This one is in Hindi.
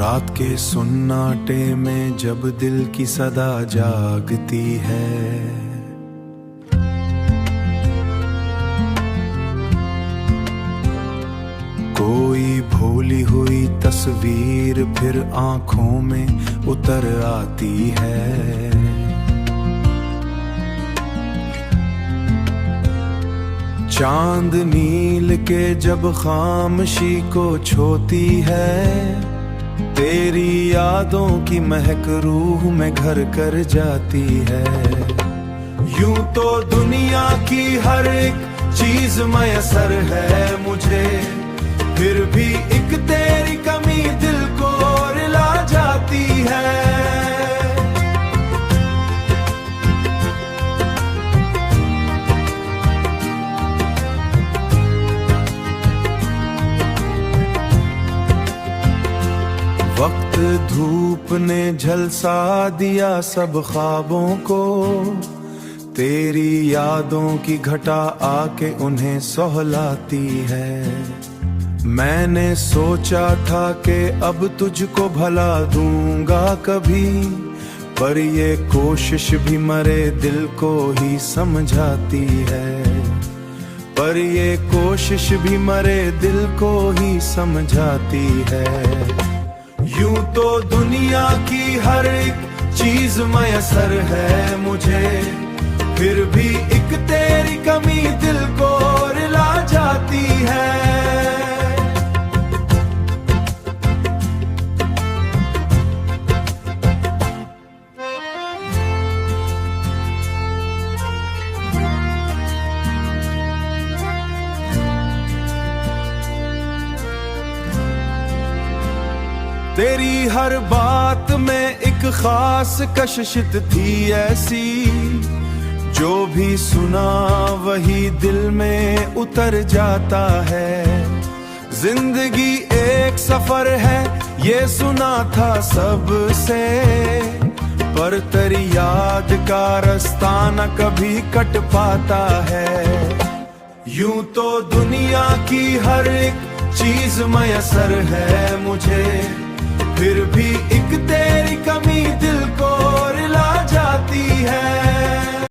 रात के सुन्नाटे में जब दिल की सदा जागती है, कोई भूली हुई तस्वीर फिर आंखों में उतर आती है। चांद नील के जब खामोशी को छोती है, तेरी यादों की महक रूह में घर कर जाती है। यूं तो दुनिया की हर एक चीज मयसर है मुझे, फिर भी एक तेरी कमी दिल को रुला जाती है। वक्त धूप ने झलसा दिया सब ख्वाबों को, तेरी यादों की घटा आके उन्हें सहलाती है। मैंने सोचा था कि अब तुझको भला दूंगा कभी, पर ये कोशिश भी मरे दिल को ही समझाती है। पर ये कोशिश भी मरे दिल को ही समझाती है। यूं तो दुनिया की हर एक चीज मयसर है मुझे, फिर भी एक तेरी कमी दिल को रुला जाती है। तेरी हर बात में एक खास कशिश थी ऐसी, जो भी सुना वही दिल में उतर जाता है। जिंदगी एक सफर है ये सुना था सबसे, पर तेरी याद का रास्ता न कभी कट पाता है। यूं तो दुनिया की हर एक चीज मयसर है मुझे, फिर भी एक तेरी कमी दिल को रुला जाती है।